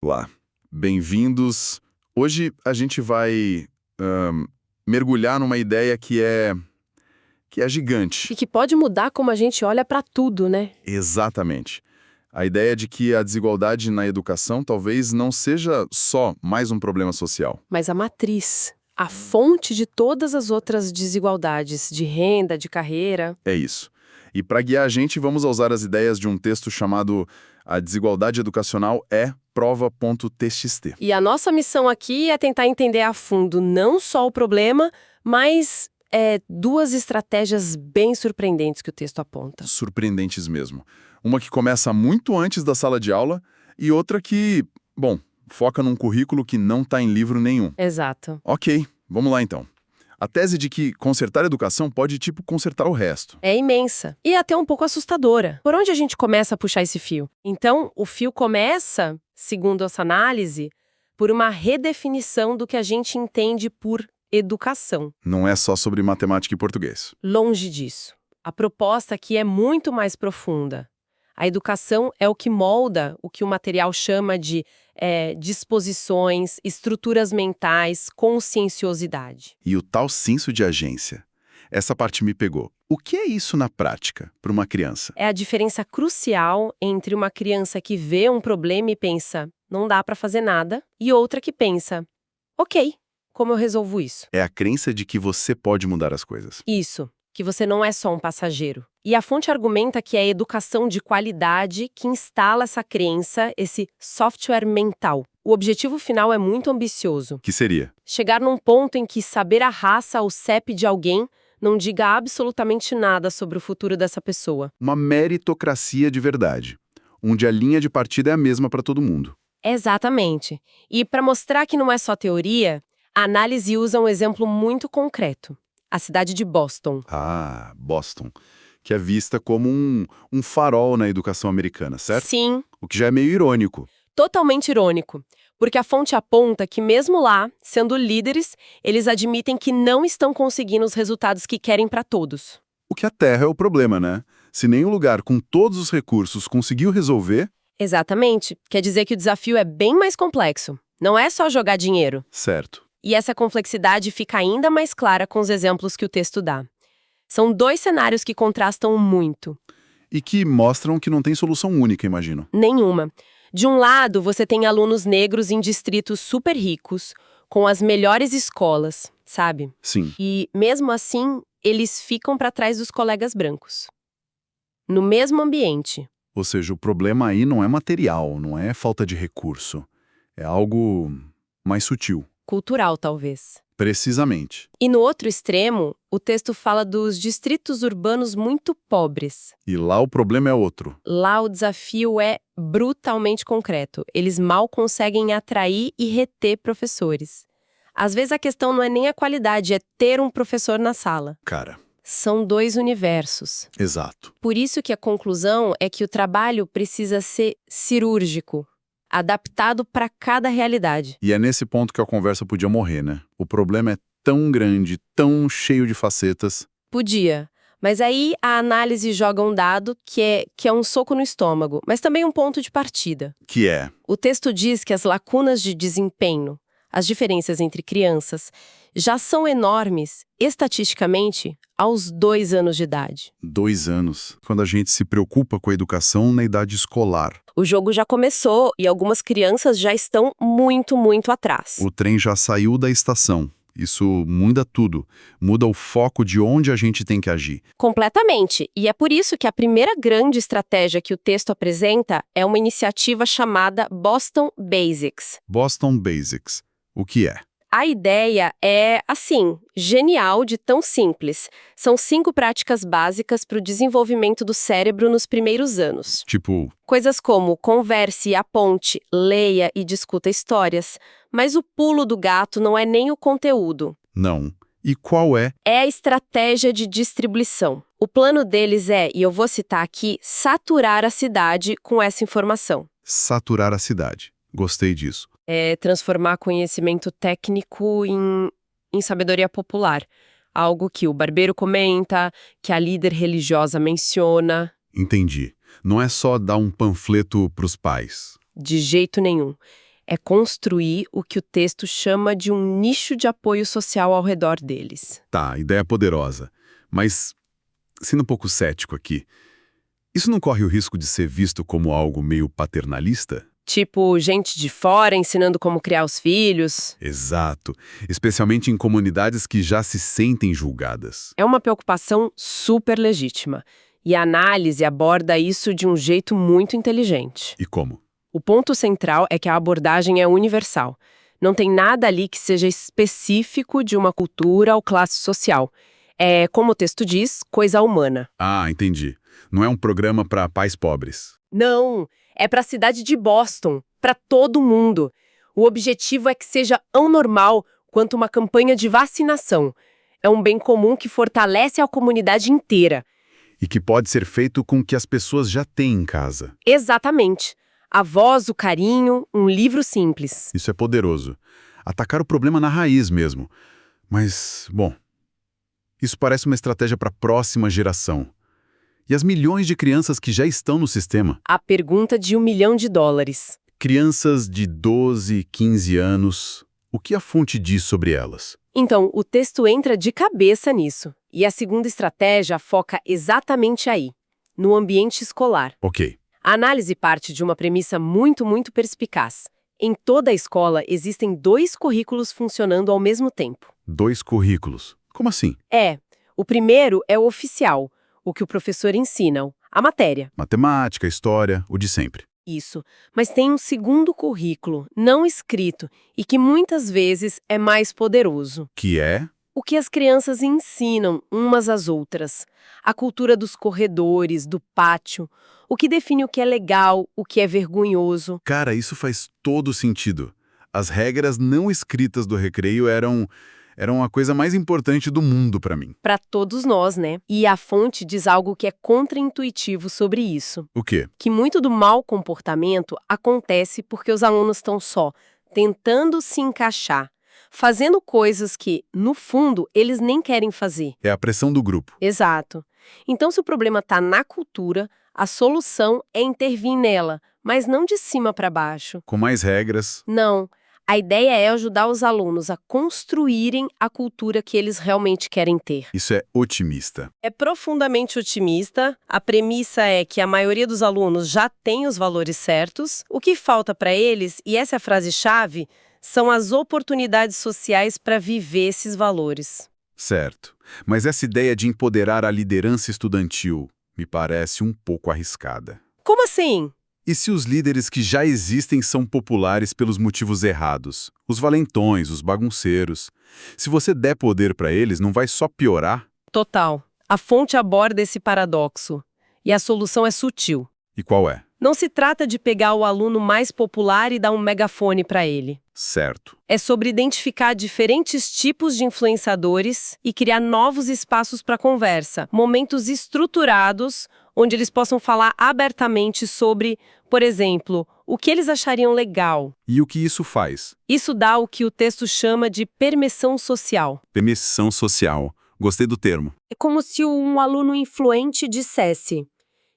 Olá, bem-vindos. Hoje a gente vai mergulhar numa ideia que é gigante. E que pode mudar como a gente olha para tudo, né? Exatamente. A ideia de que a desigualdade na educação talvez não seja só mais um problema social. Mas a matriz, a fonte de todas as outras desigualdades, de renda, de carreira. É isso. E para guiar a gente, vamos usar as ideias de um texto chamado A Desigualdade Educacional é Prova.txt. E a nossa missão aqui é tentar entender a fundo não só o problema, mas duas estratégias bem surpreendentes que o texto aponta. Surpreendentes mesmo. Uma que começa muito antes da sala de aula e outra que, bom, foca num currículo que não está em livro nenhum. Exato. Ok, vamos lá então. A tese de que consertar a educação pode, consertar o resto. É imensa e até um pouco assustadora. Por onde a gente começa a puxar esse fio? Então, o fio começa, segundo essa análise, por uma redefinição do que a gente entende por educação. Não é só sobre matemática e português. Longe disso. A proposta aqui é muito mais profunda. A educação é o que molda o que o material chama de disposições, estruturas mentais, conscienciosidade. E o tal senso de agência. Essa parte me pegou. O que é isso na prática, para uma criança? É a diferença crucial entre uma criança que vê um problema e pensa, não dá para fazer nada, e outra que pensa, ok, como eu resolvo isso? É a crença de que você pode mudar as coisas. Isso, que você não é só um passageiro. E a fonte argumenta que é a educação de qualidade que instala essa crença, esse software mental. O objetivo final é muito ambicioso. Que seria? Chegar num ponto em que saber a raça ou CEP de alguém não diga absolutamente nada sobre o futuro dessa pessoa. Uma meritocracia de verdade, onde a linha de partida é a mesma para todo mundo. Exatamente. E para mostrar que não é só teoria, a análise usa um exemplo muito concreto. A cidade de Boston. Ah, Boston, que é vista como um farol na educação americana, certo? Sim, O que já é meio irônico. totalmente irônico, porque a fonte aponta que mesmo lá, sendo líderes, eles admitem que não estão conseguindo os resultados que querem para todos. O que aterra é o problema, né? Se nenhum lugar com todos os recursos conseguiu resolver, Exatamente. Quer dizer que o desafio é bem mais complexo. Não é só jogar dinheiro. certo. E essa complexidade fica ainda mais clara com os exemplos que o texto dá. São dois cenários que contrastam muito. E que mostram que não tem solução única, imagino. Nenhuma. De um lado, você tem alunos negros em distritos super ricos, com as melhores escolas, sabe? Sim. E, mesmo assim, eles ficam para trás dos colegas brancos. No mesmo ambiente. Ou seja, o problema aí não é material, não é falta de recurso. É algo mais sutil. Cultural, talvez. Precisamente. E no outro extremo, o texto fala dos distritos urbanos muito pobres. E lá o problema é outro. Lá o desafio é brutalmente concreto. Eles mal conseguem atrair e reter professores. Às vezes a questão não é nem a qualidade, é ter um professor na sala. Cara, São dois universos. exato. Por isso que a conclusão é que o trabalho precisa ser cirúrgico, adaptado para cada realidade. E é nesse ponto que a conversa podia morrer, né? O problema é tão grande, tão cheio de facetas. Podia. Mas aí a análise joga um dado que é um soco no estômago, mas também um ponto de partida. Que é, O texto diz que as lacunas de desempenho, as diferenças entre crianças, já são enormes, estatisticamente, aos 2 anos de idade. 2 anos, quando a gente se preocupa com a educação na idade escolar. O jogo já começou e algumas crianças já estão muito, muito atrás. O trem já saiu da estação. Isso muda tudo. Muda o foco de onde a gente tem que agir. Completamente. E é por isso que a primeira grande estratégia que o texto apresenta é uma iniciativa chamada Boston Basics. Boston Basics. O que é? A ideia é, assim, genial de tão simples. São 5 práticas básicas para o desenvolvimento do cérebro nos primeiros anos. Tipo, Coisas como converse, aponte, leia e discuta histórias. Mas o pulo do gato não é nem o conteúdo. não. E qual é? É a estratégia de distribuição. O plano deles é, e eu vou citar aqui, saturar a cidade com essa informação. Saturar a cidade. Gostei disso. É transformar conhecimento técnico em sabedoria popular. Algo que o barbeiro comenta, que a líder religiosa menciona. Entendi. Não é só dar um panfleto pros pais. De jeito nenhum. É construir o que o texto chama de um nicho de apoio social ao redor deles. Tá, ideia poderosa. Mas, sendo um pouco cético aqui, isso não corre o risco de ser visto como algo meio paternalista? Tipo, gente de fora ensinando como criar os filhos. Exato, especialmente em comunidades que já se sentem julgadas. É uma preocupação super legítima. E a análise aborda isso de um jeito muito inteligente. E como? O ponto central é que a abordagem é universal. Não tem nada ali que seja específico de uma cultura ou classe social. É, como o texto diz, coisa humana. Ah, entendi. Não é um programa para pais pobres. Não, é para a cidade de Boston, para todo mundo. O objetivo é que seja tão normal quanto uma campanha de vacinação. É um bem comum que fortalece a comunidade inteira. E que pode ser feito com o que as pessoas já têm em casa. Exatamente. A voz, o carinho, um livro simples. Isso é poderoso. Atacar o problema na raiz mesmo. Mas, bom, isso parece uma estratégia para a próxima geração. E as milhões de crianças que já estão no sistema? A pergunta de $1 milhão. Crianças de 12, 15 anos, o que a fonte diz sobre elas? Então, o texto entra de cabeça nisso. E a segunda estratégia foca exatamente aí, no ambiente escolar. Ok. A análise parte de uma premissa muito perspicaz. Em toda a escola existem 2 currículos funcionando ao mesmo tempo. 2 currículos. Como assim? O primeiro é o oficial, o que o professor ensina, a matéria. Matemática, história, o de sempre. Isso. Mas tem um segundo currículo, não escrito, e que muitas vezes é mais poderoso. Que é? O que as crianças ensinam umas às outras. A cultura dos corredores, do pátio. O que define o que é legal, o que é vergonhoso. Cara, isso faz todo sentido. As regras não escritas do recreio eram a coisa mais importante do mundo para mim. Para todos nós, né? E a fonte diz algo que é contraintuitivo sobre isso. O quê? Que muito do mau comportamento acontece porque os alunos estão só tentando se encaixar, fazendo coisas que, no fundo, eles nem querem fazer. É a pressão do grupo. Exato. Então, se o problema está na cultura, a solução é intervir nela, mas não de cima para baixo. Com mais regras. Não. A ideia é ajudar os alunos a construírem a cultura que eles realmente querem ter. Isso é otimista. É profundamente otimista. A premissa é que a maioria dos alunos já tem os valores certos. O que falta para eles, e essa é a frase-chave, são as oportunidades sociais para viver esses valores. Certo. Mas essa ideia de empoderar a liderança estudantil me parece um pouco arriscada. Como assim? E se os líderes que já existem são populares pelos motivos errados? Os valentões, os bagunceiros. Se você der poder para eles, não vai só piorar? Total. A fonte aborda esse paradoxo. E a solução é sutil. E qual é? Não se trata de pegar o aluno mais popular e dar um megafone para ele. Certo. É sobre identificar diferentes tipos de influenciadores e criar novos espaços para conversa, momentos estruturados onde eles possam falar abertamente sobre, por exemplo, o que eles achariam legal. E o que isso faz? Isso dá o que o texto chama de permissão social. Permissão social. Gostei do termo. É como se um aluno influente dissesse: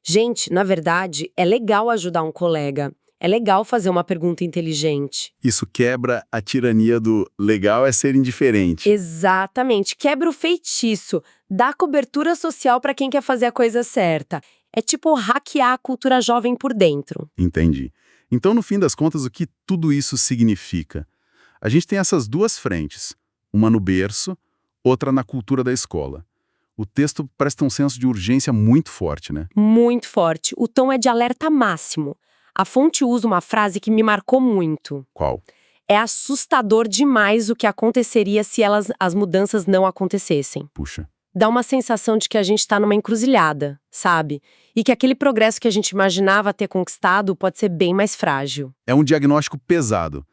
gente, na verdade, é legal ajudar um colega. É legal fazer uma pergunta inteligente. Isso quebra a tirania do legal é ser indiferente. Exatamente. Quebra o feitiço. Dá cobertura social para quem quer fazer a coisa certa. É tipo hackear a cultura jovem por dentro. Entendi. Então, no fim das contas, o que tudo isso significa? A gente tem essas 2 frentes. Uma no berço, outra na cultura da escola. O texto presta um senso de urgência muito forte, né? Muito forte. O tom é de alerta máximo. A fonte usa uma frase que me marcou muito. Qual? É assustador demais o que aconteceria se as mudanças não acontecessem. Puxa. Dá uma sensação de que a gente está numa encruzilhada, sabe? E que aquele progresso que a gente imaginava ter conquistado pode ser bem mais frágil. É um diagnóstico pesado.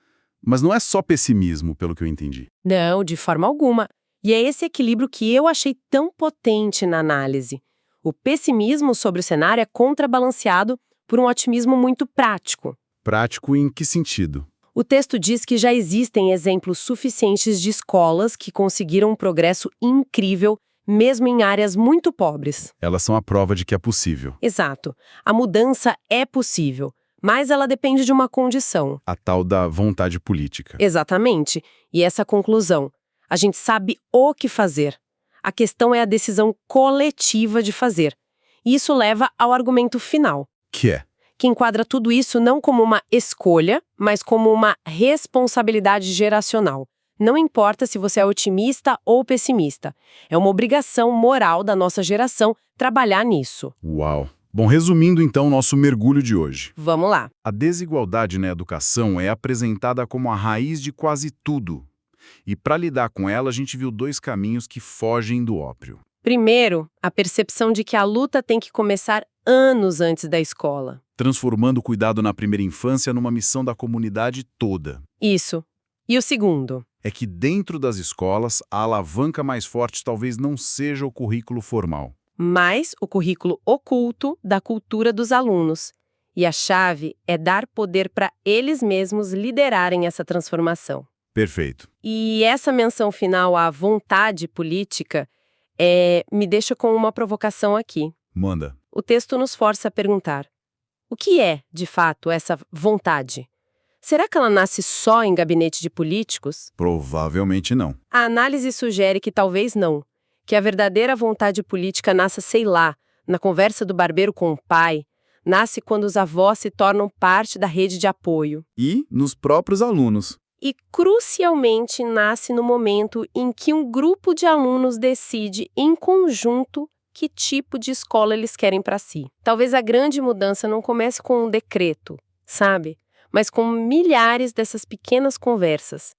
Mas não é só pessimismo, pelo que eu entendi. Não, de forma alguma. E é esse equilíbrio que eu achei tão potente na análise. O pessimismo sobre o cenário é contrabalanceado por um otimismo muito prático. Prático em que sentido? O texto diz que já existem exemplos suficientes de escolas que conseguiram um progresso incrível, mesmo em áreas muito pobres. Elas são a prova de que é possível. Exato. A mudança é possível, mas ela depende de uma condição. A tal da vontade política. Exatamente. E essa conclusão. A gente sabe o que fazer. A questão é a decisão coletiva de fazer. E isso leva ao argumento final, Que é? que enquadra tudo isso não como uma escolha, mas como uma responsabilidade geracional. Não importa se você é otimista ou pessimista. É uma obrigação moral da nossa geração trabalhar nisso. Uau! Bom, resumindo então o nosso mergulho de hoje. Vamos lá. A desigualdade na educação é apresentada como a raiz de quase tudo. E para lidar com ela, a gente viu dois caminhos que fogem do óbvio. Primeiro, a percepção de que a luta tem que começar anos antes da escola. Transformando o cuidado na primeira infância numa missão da comunidade toda. Isso. E o segundo? É que dentro das escolas, a alavanca mais forte talvez não seja o currículo formal. Mais o currículo oculto da cultura dos alunos. E a chave é dar poder para eles mesmos liderarem essa transformação. Perfeito. E essa menção final à vontade política me deixa com uma provocação aqui. Manda. O texto nos força a perguntar: o que é, de fato, essa vontade? Será que ela nasce só em gabinete de políticos? Provavelmente não. A análise sugere que talvez não. Que a verdadeira vontade política nasce, sei lá, na conversa do barbeiro com o pai, nasce quando os avós se tornam parte da rede de apoio. E nos próprios alunos. E, crucialmente, nasce no momento em que um grupo de alunos decide, em conjunto, que tipo de escola eles querem para si. Talvez a grande mudança não comece com um decreto, sabe? Mas com milhares dessas pequenas conversas.